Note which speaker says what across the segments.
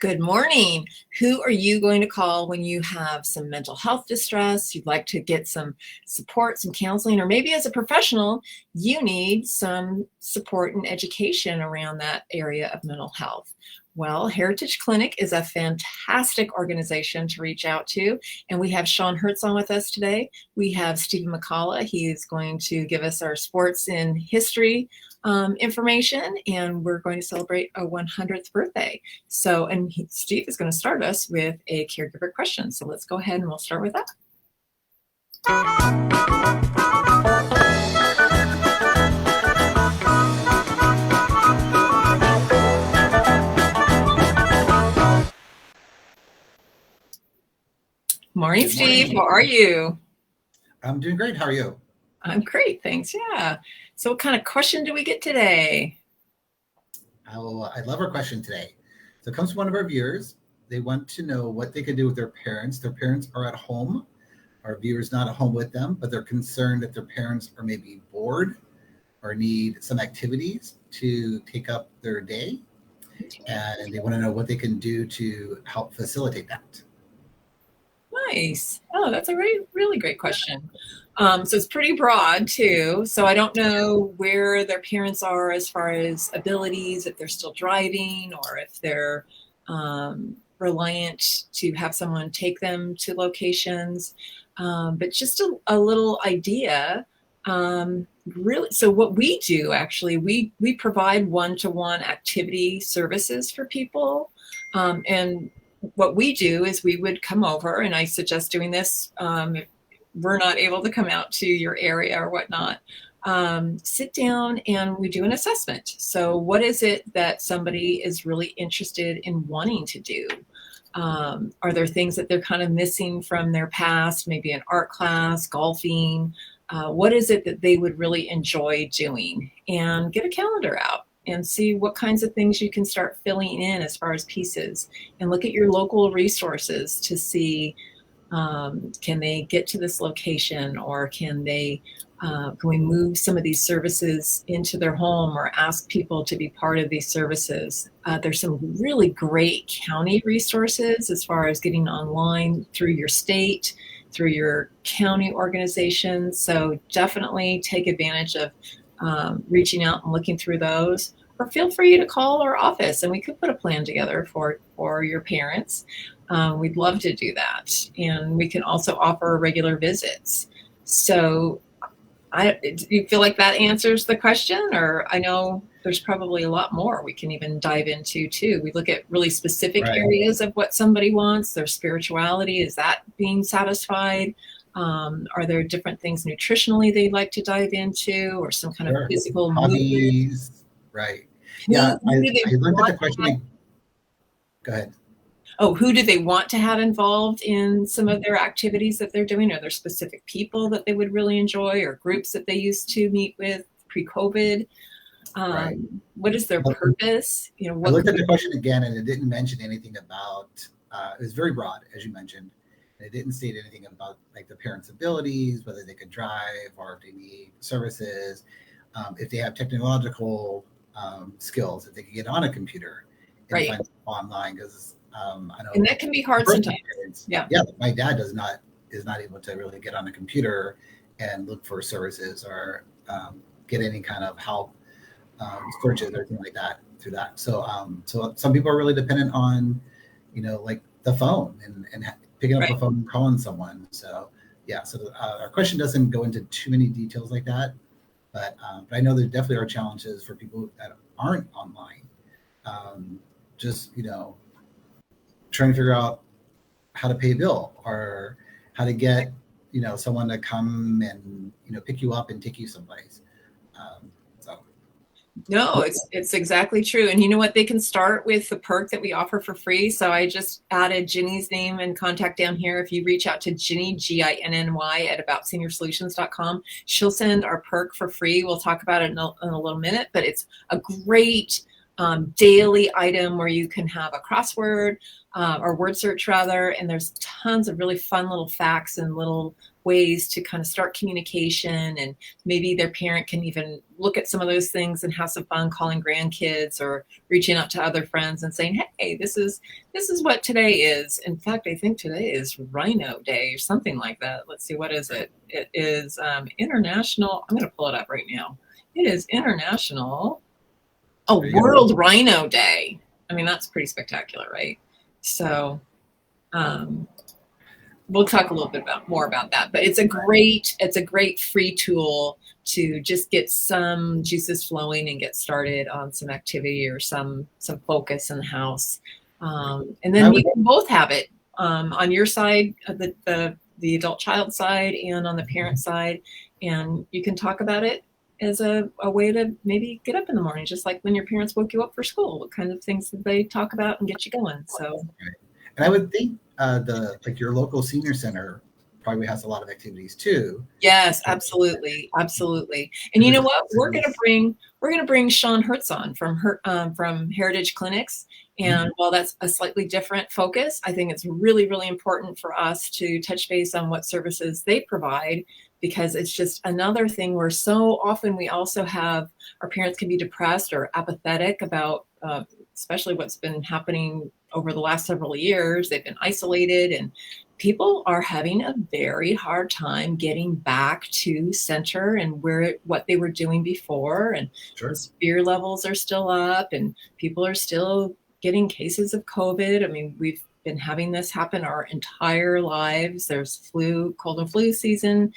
Speaker 1: Good morning. Who are you going to call when you have some mental health distress? You'd like to get some support, some counseling, or maybe as a professional, you need some support and education around that area of mental health. Well, Heritage Clinic is a fantastic organization to reach out to, and we have Sean Hertz on with us today. We have Stephen McCullough. He is going to give us our sports and history information, and we're going to celebrate a 100th birthday. So, Steve is going to start us with a caregiver question. So let's go ahead and we'll start with that. Morning, Steve. How are you?
Speaker 2: I'm doing great. How are you?
Speaker 1: I'm great, thanks. Yeah. So what kind of question do we get today?
Speaker 2: I love our question today. So it comes from one of our viewers. They want to know what they could do with their parents. Their parents are at home. Our viewer's not at home with them, but they're concerned that their parents are maybe bored or need some activities to take up their day. And they want to know what they can do to help facilitate that.
Speaker 1: Nice. Oh, that's a really great question. So it's pretty broad too. So I don't know where their parents are as far as abilities, if they're still driving or if they're reliant to have someone take them to locations. But just a little idea. Really, so what we do actually, we provide one-to-one activity services for people, and what we do is we would come over, and I suggest doing this if we're not able to come out to your area or whatnot. Sit down and we do an assessment. So what is it that somebody is really interested in wanting to do? Are there things that they're kind of missing from their past, maybe an art class, golfing? What is it that they would really enjoy doing? And get a calendar out and see what kinds of things you can start filling in as far as pieces, and look at your local resources to see, can they get to this location, or can we move some of these services into their home or ask people to be part of these services? There's some really great county resources as far as getting online through your state, through your county organizations. So definitely take advantage of reaching out and looking through those, or feel free to call our office and we could put a plan together for your parents. We'd love to do that. And we can also offer regular visits. So do you feel like that answers the question? Or I know there's probably a lot more we can even dive into too. We look at really specific areas of what somebody wants, their spirituality, is that being satisfied? Are there different things nutritionally they'd like to dive into, or some kind of physical
Speaker 2: hobbies? Movement? Right. Yeah, I looked at the question. Go ahead.
Speaker 1: Oh, who do they want to have involved in some of their activities that they're doing? Are there specific people that they would really enjoy, or groups that they used to meet with pre-COVID? Right. What is their purpose?
Speaker 2: I looked at the question again, and it didn't mention anything about. It was very broad, as you mentioned. It didn't state anything about like the parents' abilities, whether they could drive or if they need services, if they have technological skills, if they could get on a computer and find online. Because I know,
Speaker 1: and that can be hard sometimes.
Speaker 2: Yeah, my dad is not able to really get on a computer and look for services or get any kind of help, searches or anything like that through that. So some people are really dependent on, like the phone and picking up the phone and calling someone. So our question doesn't go into too many details like that, but I know there definitely are challenges for people that aren't online. Just trying to figure out how to pay a bill, or how to get someone to come and pick you up and take you someplace.
Speaker 1: No, it's exactly true. And you know what? They can start with the perk that we offer for free. So I just added Ginny's name and contact down here. If you reach out to Ginny, Ginny, at aboutseniorSolutions.com, she'll send our perk for free. We'll talk about it in a little minute, but it's a great daily item where you can have a crossword or word search rather, and there's tons of really fun little facts and little ways to kind of start communication, and maybe their parent can even look at some of those things and have some fun calling grandkids or reaching out to other friends and saying, hey, this is what today is. In fact, I think today is Rhino Day or something like that. Let's see, what is it? It is International, I'm going to pull it up right now. It is International World Rhino Day. I mean, that's pretty spectacular, right? So we'll talk a little bit more about that, but it's a great free tool to just get some juices flowing and get started on some activity or some focus in the house. And then we can both have it on your side, the adult child side, and on the parent side, and you can talk about it as a way to maybe get up in the morning, just like when your parents woke you up for school. What kind of things did they talk about and get you going? So,
Speaker 2: and I would think your local senior center probably has a lot of activities too.
Speaker 1: Yes, absolutely, absolutely. And you know what? We're gonna bring Sean Hertz on from Heritage Clinics. And while that's a slightly different focus, I think it's really, really important for us to touch base on what services they provide, because it's just another thing where so often we also have our parents can be depressed or apathetic about especially what's been happening over the last several years. They've been isolated, and people are having a very hard time getting back to center and what they were doing before. And the fear levels are still up, and people are still getting cases of COVID. I mean, we've been having this happen our entire lives. There's cold and flu season.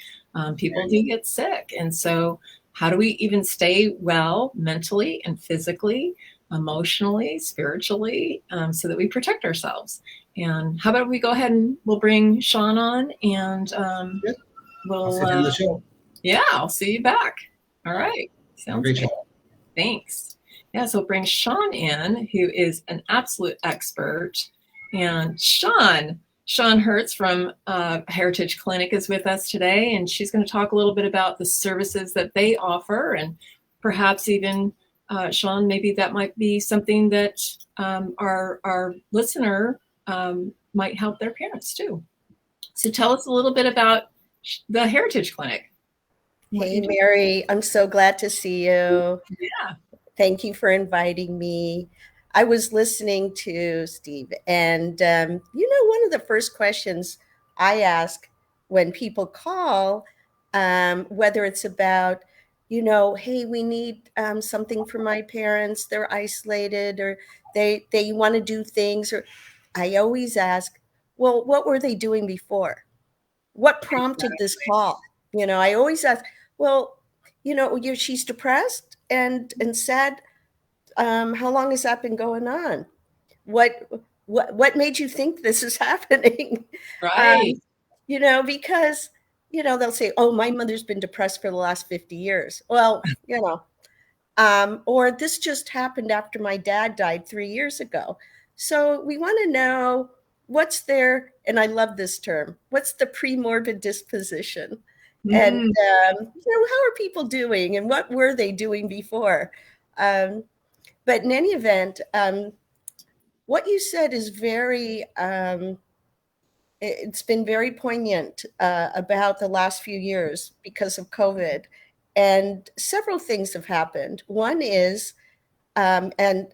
Speaker 1: People do get sick. And so how do we even stay well mentally and physically, emotionally, spiritually, so that we protect ourselves? And how about we go ahead and we'll bring Sean on, and I'll see you back. All right. Sounds great. Thanks. Yeah, so bring Sean in, who is an absolute expert. And Sean Hertz from Heritage Clinic is with us today, and she's going to talk a little bit about the services that they offer, and perhaps even, Sean, maybe that might be something that our listener might help their parents too. So tell us a little bit about the Heritage Clinic.
Speaker 3: Hey, Mary, I'm so glad to see you.
Speaker 1: Yeah.
Speaker 3: Thank you for inviting me. I was listening to Steve, and one of the first questions I ask when people call, whether it's about, hey, we need something for my parents, they're isolated, or they want to do things, or I always ask, well, what were they doing before? What prompted this call? I always ask, well, she's depressed and sad. How long has that been going on? What made you think this is happening?
Speaker 1: Right.
Speaker 3: Because, they'll say, oh, my mother's been depressed for the last 50 years. Well, or this just happened after my dad died 3 years ago. So we want to know what's there. And I love this term. What's the premorbid disposition? And, how are people doing, and what were they doing before? But in any event, what you said is it's been very poignant about the last few years because of COVID. And several things have happened. One is, and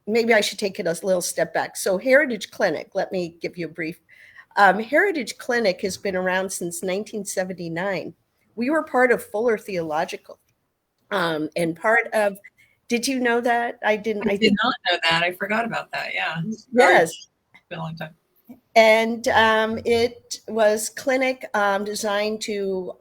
Speaker 3: maybe I should take it a little step back. So Heritage Clinic, let me give you a brief. Heritage Clinic has been around since 1979. We were part of Fuller Theological, and part of, did you know that? I did not
Speaker 1: know that. I forgot about that. Yeah.
Speaker 3: Yes.
Speaker 1: It's been a long time.
Speaker 3: And it was clinic designed to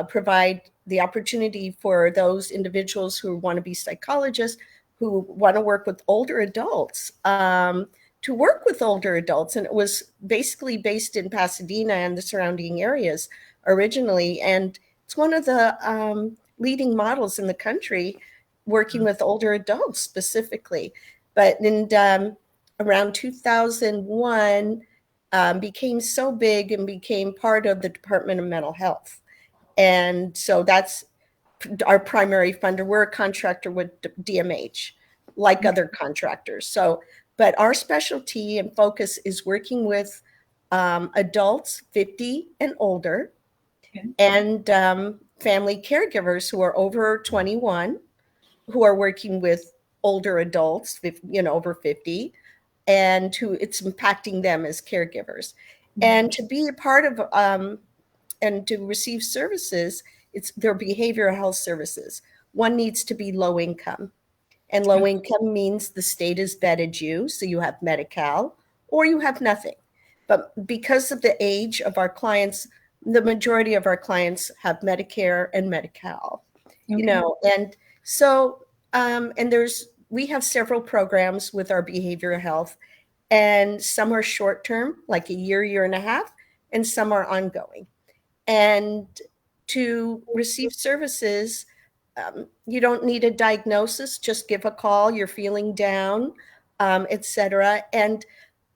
Speaker 3: provide the opportunity for those individuals who want to be psychologists, who want to work with older adults, to work with older adults. And it was basically based in Pasadena and the surrounding areas originally. And it's one of the leading models in the country working with older adults specifically. But in around 2001, became so big and became part of the Department of Mental Health. And so that's our primary funder. We're a contractor with DMH. like other contractors. So, but our specialty and focus is working with adults 50 and older,
Speaker 1: Okay.
Speaker 3: and family caregivers who are over 21, who are working with older adults, over 50, and who it's impacting them as caregivers. And to be a part of and to receive services, it's their behavioral health services. One needs to be low income. And low income means the state has vetted you, so you have Medi-Cal or you have nothing. But because of the age of our clients, the majority of our clients have Medicare and Medi-Cal, and so and we have several programs with our behavioral health, and some are short term, like a year and a half, and some are ongoing. And to receive services, you don't need a diagnosis. Just give a call. You're feeling down, etc. And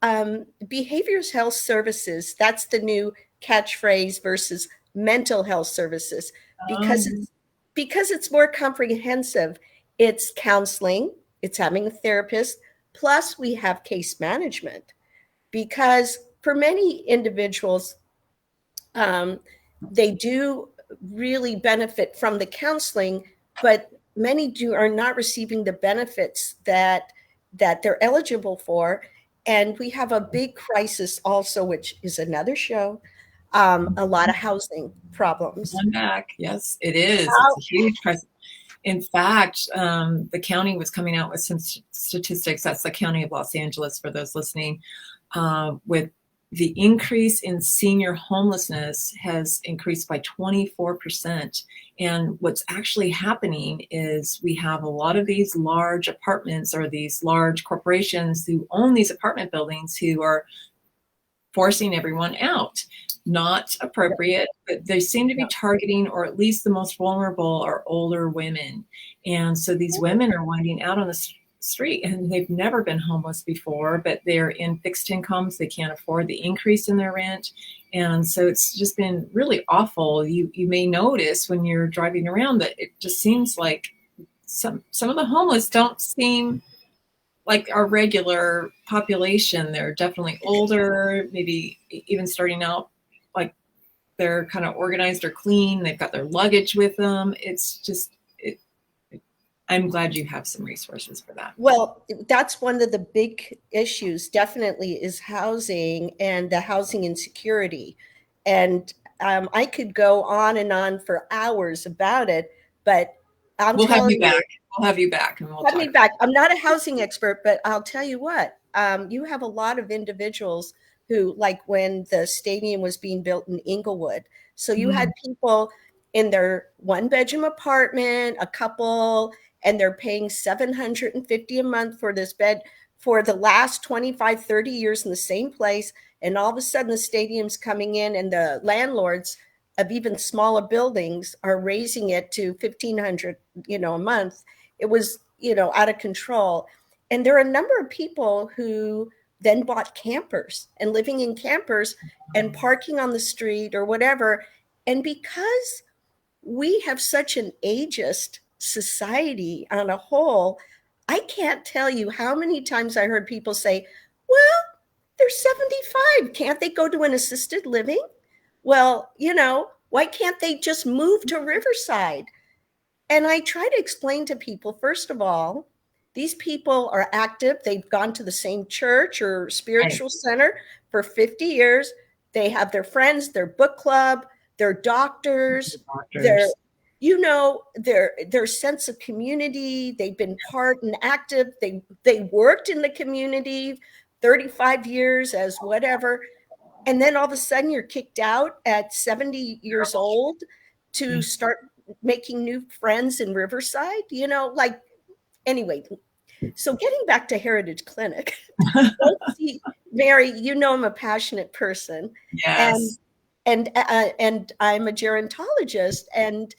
Speaker 3: behavioral health services, that's the new catchphrase versus mental health services, because it's more comprehensive. It's counseling, it's having a therapist, plus we have case management. Because for many individuals, they do really benefit from the counseling, but many are not receiving the benefits that they're eligible for. And we have a big crisis also, which is another show, a lot of housing problems.
Speaker 1: I'm back. Yes, it is. It's a huge crisis. In fact, the county was coming out with some statistics. That's the County of Los Angeles, for those listening, with the increase in senior homelessness has increased by 24%. And what's actually happening is we have a lot of these large apartments, or these large corporations who own these apartment buildings, who are forcing everyone out. Not appropriate, but they seem to be targeting, or at least the most vulnerable are older women. And so these women are winding out on the street, and they've never been homeless before, but they're in fixed incomes. They can't afford the increase in their rent. And so it's just been really awful. You may notice when you're driving around that it just seems like some of the homeless don't seem like our regular population. They're definitely older, maybe even starting out like they're kind of organized or clean. They've got their luggage with them. It's just, I'm glad you have some resources for that.
Speaker 3: Well, that's one of the big issues, definitely, is housing and the housing insecurity. And I could go on and on for hours about it, but
Speaker 1: we'll have you back. We'll have you back, and we'll
Speaker 3: have me back. I'm not a housing expert, but I'll tell you what, you have a lot of individuals who, like when the stadium was being built in Inglewood, so you had people in their one-bedroom apartment, a couple, and they're paying $750 a month for this bed for the last 25, 30 years in the same place. And all of a sudden the stadium's coming in, and the landlords of even smaller buildings are raising it to $1,500, a month. It was, out of control. And there are a number of people who then bought campers and living in campers and parking on the street or whatever. And because we have such an ageist society on a whole, I can't tell you how many times I heard people say, well, they're 75. Can't they go to an assisted living? Well, why can't they just move to Riverside? And I try to explain to people, first of all, these people are active. They've gone to the same church or spiritual center for 50 years. They have their friends, their book club, their doctors, their sense of community. They've been part and active. They worked in the community 35 years as whatever. And then all of a sudden you're kicked out at 70 years old to start making new friends in Riverside, anyway. So getting back to Heritage Clinic, Mary, I'm a passionate person.
Speaker 1: Yes.
Speaker 3: And I'm a gerontologist, and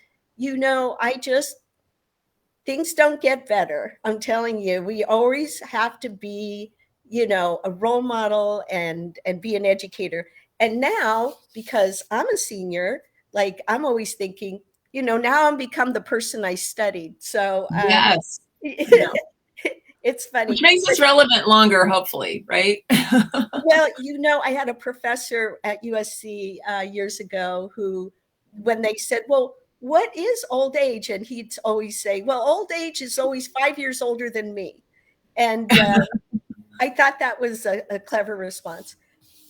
Speaker 3: things don't get better. I'm telling you, we always have to be, a role model and be an educator. And now, because I'm a senior, I'm always thinking, now I'm become the person I studied. So
Speaker 1: yes.
Speaker 3: It's funny.
Speaker 1: Which makes us relevant longer, hopefully, right?
Speaker 3: Well, I had a professor at USC years ago who, when they said, well, what is old age? And he'd always say, well, old age is always 5 years older than me. And I thought that was a clever response.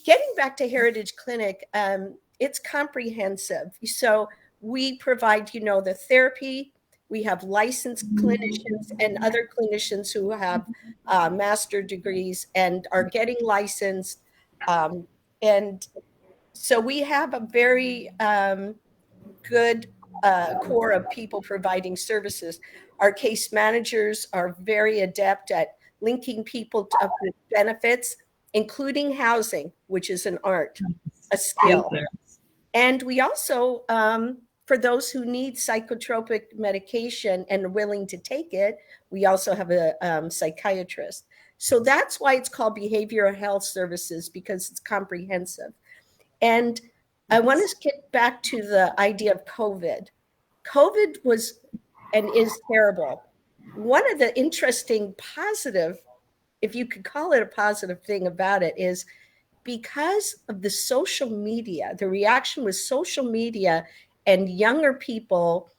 Speaker 3: Getting back to Heritage Clinic, it's comprehensive. So we provide, the therapy. We have licensed clinicians and other clinicians who have master degrees and are getting licensed. And so we have a very good core of people providing services. Our case managers are very adept at linking people to benefits, including housing, which is an art, a skill. And we also, for those who need psychotropic medication and are willing to take it, we also have a psychiatrist. So that's why it's called behavioral health services, because it's comprehensive. And I want to get back to the idea of COVID. COVID was and is terrible. One of the interesting positive, if you could call it a positive thing about it, is because of the social media, the reaction was social media and younger people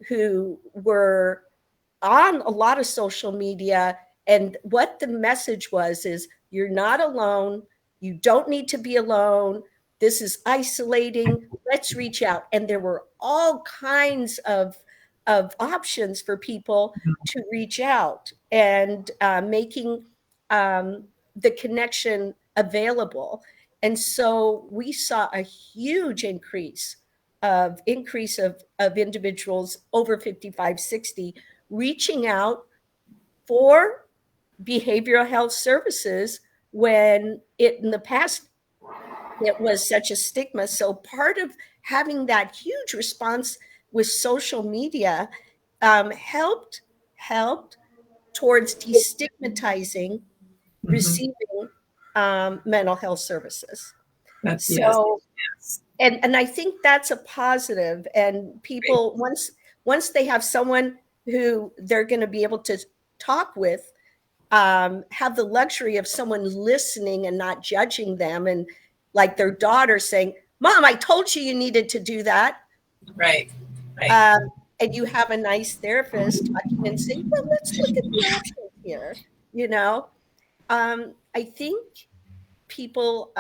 Speaker 3: who were on a lot of social media. And what the message was is, you're not alone. You don't need to be alone. This is isolating. Let's reach out. And there were all kinds of options for people to reach out, and making the connection available. And so we saw a huge increase of individuals over 55, 60 reaching out for behavioral health services, when in the past it was such a stigma. So part of having that huge response with social media helped towards destigmatizing receiving mental health services.
Speaker 1: That's,
Speaker 3: so
Speaker 1: yes.
Speaker 3: and I think that's a positive. And people, once they have someone who they're going to be able to talk with, have the luxury of someone listening and not judging them, and like their daughter saying, Mom, I told you needed to do that.
Speaker 1: Right.
Speaker 3: And you have a nice therapist talking and saying, well, let's look at the options here. I think people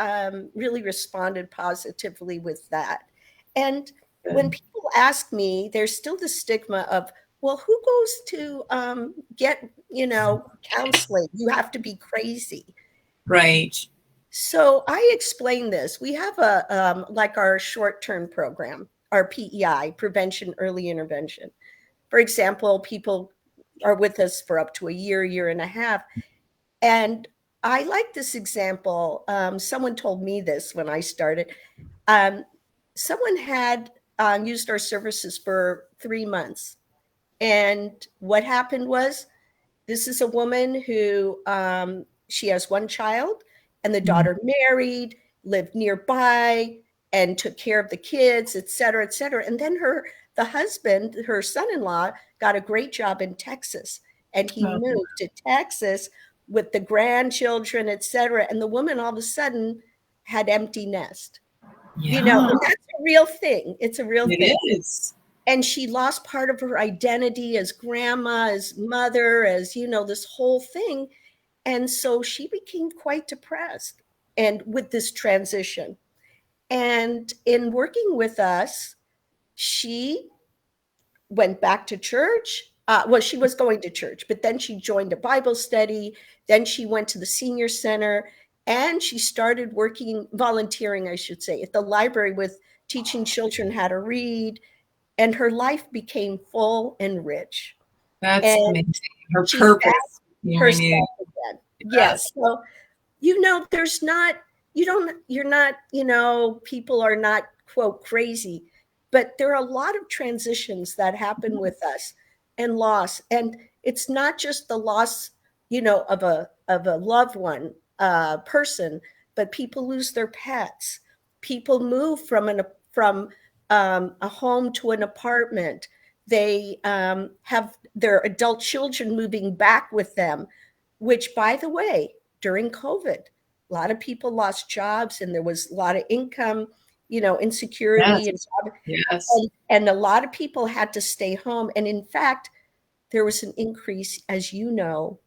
Speaker 3: really responded positively with that. And when people ask me, there's still the stigma of, well, who goes to get, counseling? You have to be crazy.
Speaker 1: Right.
Speaker 3: So I explain this. We have like our short-term program, our PEI, Prevention Early Intervention. For example, people are with us for up to a year and a half. And I like this example. Someone told me this when I started. Someone had used our services for 3 months. And what happened was, this is a woman who, she has one child, and the daughter married, lived nearby, and took care of the kids, et cetera, et cetera. And then the husband, her son-in-law, got a great job in Texas. And he moved to Texas with the grandchildren, et cetera. And the woman all of a sudden had empty nest.
Speaker 1: Yeah.
Speaker 3: And that's a real thing. It's a real thing.
Speaker 1: It is.
Speaker 3: And she lost part of her identity as grandma, as mother, as, this whole thing. And so she became quite depressed, and with this transition. And in working with us, she went back to church. Well, she was going to church, but then she joined a Bible study. Then she went to the senior center, and she started volunteering, I should say, at the library with teaching children how to read. And her life became full and rich.
Speaker 1: That's amazing. Her purpose.
Speaker 3: Yes. So, there's not, you're not, people are not, quote, crazy, but there are a lot of transitions that happen with us, and loss. And it's not just the loss, of a loved one, person, but people lose their pets. People move from a home to an apartment. They have their adult children moving back with them, which, by the way, during COVID, a lot of people lost jobs and there was a lot of income, insecurity.
Speaker 1: Yes. Yes.
Speaker 3: And a lot of people had to stay home. And in fact, there was an increase, as you know,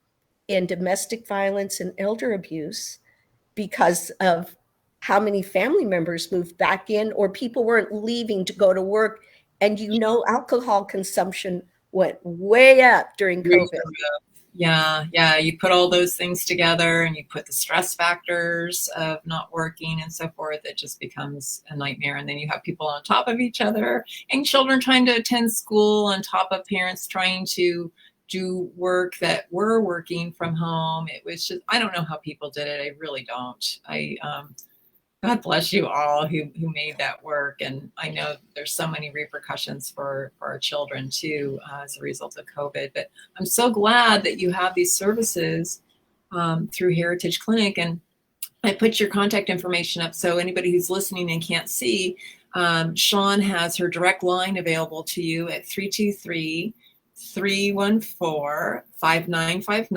Speaker 3: in domestic violence and elder abuse because of how many family members moved back in, or people weren't leaving to go to work. And alcohol consumption went way up during COVID.
Speaker 1: Yeah, yeah. You put all those things together and you put the stress factors of not working and so forth, it just becomes a nightmare. And then you have people on top of each other and children trying to attend school on top of parents trying to do work that were working from home. It was just, I don't know how people did it. I really don't. God bless you all who made that work. And I know there's so many repercussions for our children too, as a result of COVID. But I'm so glad that you have these services through Heritage Clinic. And I put your contact information up so anybody who's listening and can't see, Sean has her direct line available to you at 323-314-5959.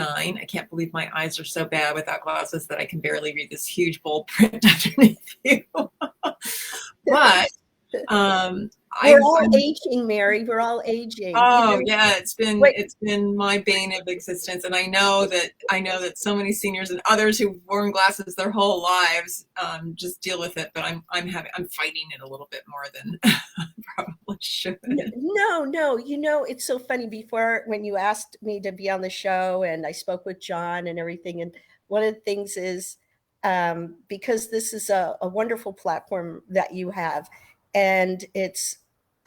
Speaker 1: I can't believe my eyes are so bad without glasses that I can barely read this huge bold print underneath you. But
Speaker 3: we're all aging, Mary. We're all aging.
Speaker 1: Oh yeah, it's been my bane of existence, and I know that so many seniors and others who've worn glasses their whole lives just deal with it. But I'm fighting it a little bit more than I probably should.
Speaker 3: No, it's so funny. Before, when you asked me to be on the show, and I spoke with John and everything, and one of the things is because this is a wonderful platform that you have, and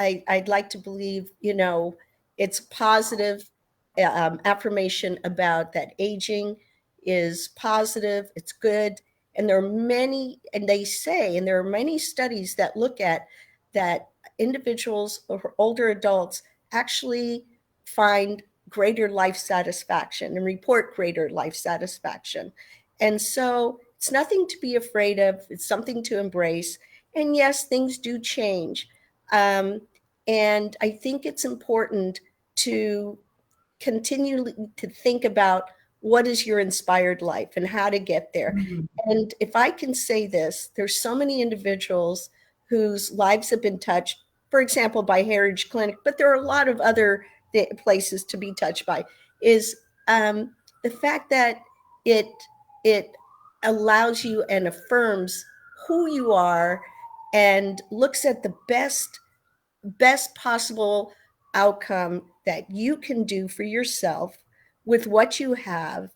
Speaker 3: I'd like to believe, it's positive affirmation about that aging is positive, it's good. And there are many studies that look at that individuals or older adults actually find greater life satisfaction and report greater life satisfaction. And so it's nothing to be afraid of. It's something to embrace. And yes, things do change. And I think it's important to continue to think about what is your inspired life and how to get there. Mm-hmm. And if I can say this, there's so many individuals whose lives have been touched, for example, by Heritage Clinic, but there are a lot of other places to be touched by, is the fact that it allows you and affirms who you are and looks at the best possible outcome that you can do for yourself with what you have,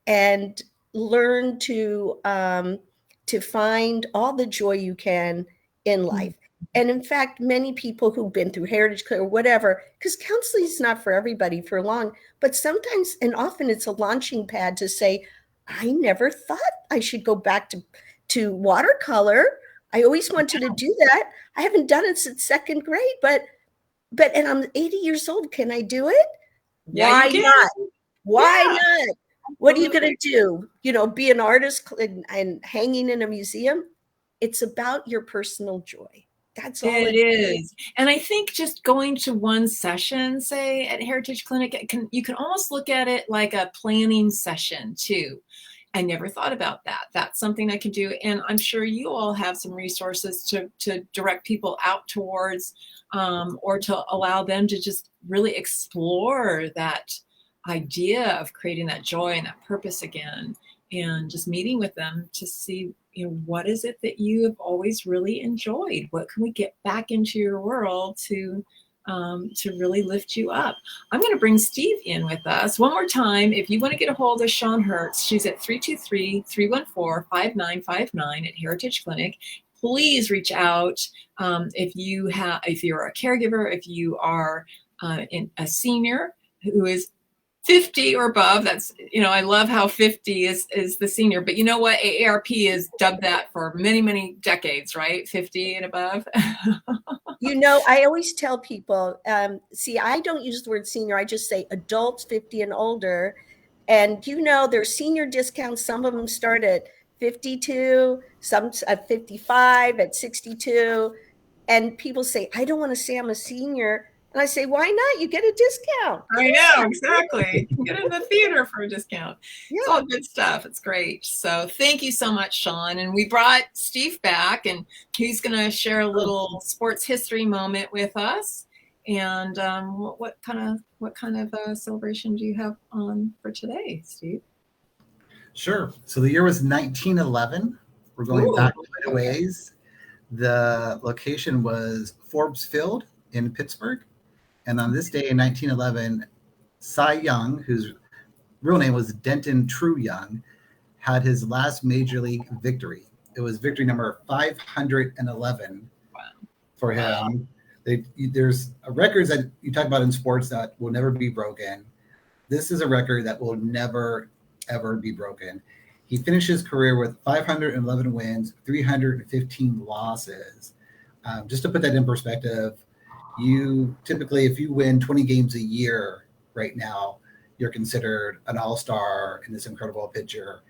Speaker 3: and learn to find all the joy you can in life. And in fact, many people who've been through Heritage Clinic or whatever, because counseling is not for everybody for long, but sometimes and often it's a launching pad to say, I never thought I should go back to watercolor. I always wanted to do that. I haven't done it since second grade, but and I'm 80 years old. Can I do it?
Speaker 1: Yeah,
Speaker 3: why not? Why not? What are you going to do? Be an artist and hanging in a museum? It's about your personal joy. That's all
Speaker 1: it is. And I think just going to one session, say at Heritage Clinic, you can almost look at it like a planning session too. I never thought about that. That's something I could do. And I'm sure you all have some resources to direct people out towards, or to allow them to just really explore that idea of creating that joy and that purpose again, and just meeting with them to see, what is it that you have always really enjoyed? What can we get back into your world to really lift you up? I'm going to bring Steve in with us one more time. If you want to get a hold of Sean Hertz, she's at 323-314-5959 at Heritage Clinic. Please reach out if you're a caregiver, if you are a senior who is 50 or above. That's, I love how 50 is the senior, but you know what? AARP has dubbed that for many, many decades, right? 50 and above.
Speaker 3: I always tell people, I don't use the word senior. I just say adults 50 and older. And there's senior discounts. Some of them start at 52, some at 55, at 62. And people say, I don't want to say I'm a senior. And I say, why not? You get a discount.
Speaker 1: I know, exactly. Get in the theater for a discount. It's
Speaker 3: Yeah.
Speaker 1: all good stuff. It's great. So thank you so much, Sean. And we brought Steve back, and he's going to share a little sports history moment with us. And what kind of celebration do you have on for today, Steve?
Speaker 2: Sure. So the year was 1911. We're going back quite a ways. The location was Forbes Field in Pittsburgh. And on this day in 1911, Cy Young, whose real name was Denton True Young, had his last major league victory. It was victory number 511 for him. There's records that you talk about in sports that will never be broken. This is a record that will never, ever be broken. He finished his career with 511 wins, 315 losses. Just to put that in perspective, you typically, if you win 20 games a year right now, you're considered an all-star and this incredible pitcher.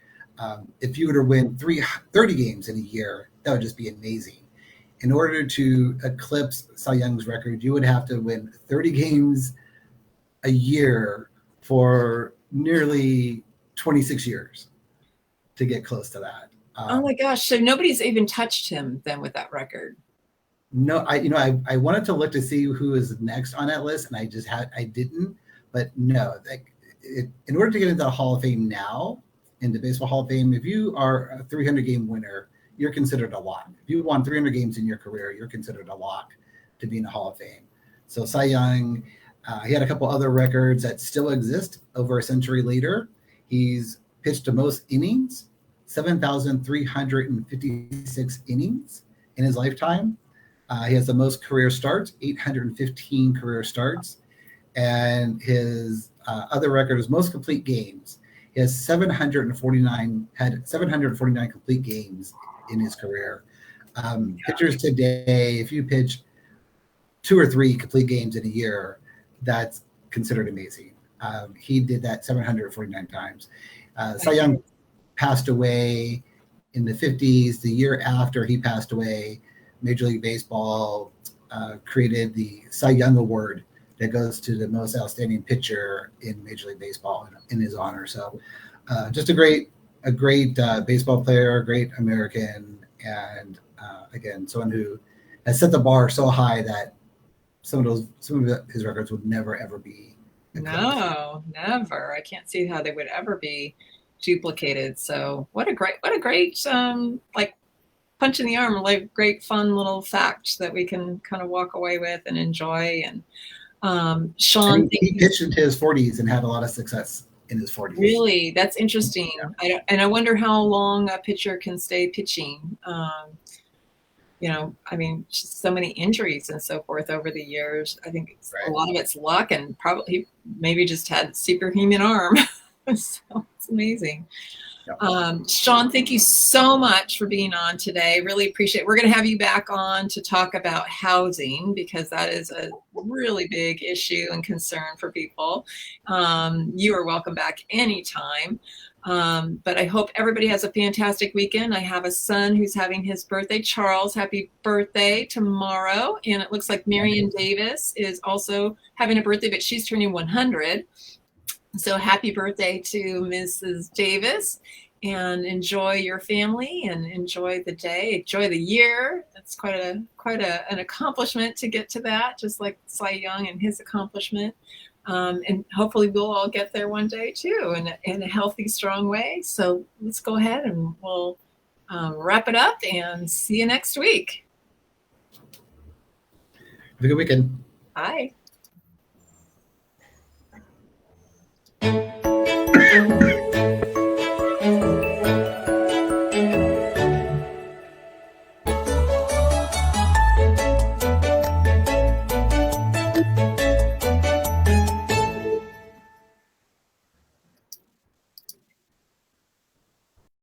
Speaker 2: If you were to win 30 games in a year, that would just be amazing. In order to eclipse Cy Young's record, you would have to win 30 games a year for nearly 26 years to get close to that.
Speaker 1: Oh my gosh. So nobody's even touched him then with that record.
Speaker 2: No, I wanted to look to see who is next on that list, and I didn't, but no, in order to get into the Hall of Fame now, in the Baseball Hall of Fame, if you are a 300 game winner, you're considered a lock. If you won 300 games in your career, you're considered a lock to be in the Hall of Fame. So Cy Young, he had a couple other records that still exist over a century later. He's pitched the most innings, 7,356 innings in his lifetime. He has the most career starts, 815 career starts. And his other record is most complete games. He has 749 complete games in his career. Pitchers today, if you pitch 2 or 3 complete games in a year, that's considered amazing. He did that 749 times. Cy Young passed away in the 50s. The year after he passed away, Major League Baseball created the Cy Young Award that goes to the most outstanding pitcher in Major League Baseball in his honor. So just a great baseball player, a great American, and again, someone who has set the bar so high that some of his records would never, ever be eclipsed.
Speaker 1: No, never. I can't see how they would ever be duplicated. So what a great like punch in the arm, like great fun little fact that we can kind of walk away with and enjoy. And Sean,
Speaker 2: he pitched into his 40s and had a lot of success in his 40s.
Speaker 1: Really, that's interesting. Yeah. I wonder how long a pitcher can stay pitching. I mean, just so many injuries and so forth over the years. I think a lot of it's luck, and probably he maybe just had superhuman arm. So it's amazing. Yep. Sean, thank you so much for being on today. Really appreciate it. We're going to have you back on to talk about housing, because that is a really big issue and concern for people. You are welcome back anytime. But I hope everybody has a fantastic weekend. I have a son who's having his birthday. Charles, happy birthday tomorrow. And it looks like Marion Davis is also having a birthday, but she's turning 100. So happy birthday to Mrs. Davis, and enjoy your family and enjoy the day, enjoy the year. It's quite an accomplishment to get to that, just like Cy Young and his accomplishment. And hopefully we'll all get there one day too, in a healthy, strong way. So let's go ahead and we'll wrap it up and see you next week.
Speaker 2: Have a good weekend.
Speaker 1: Bye.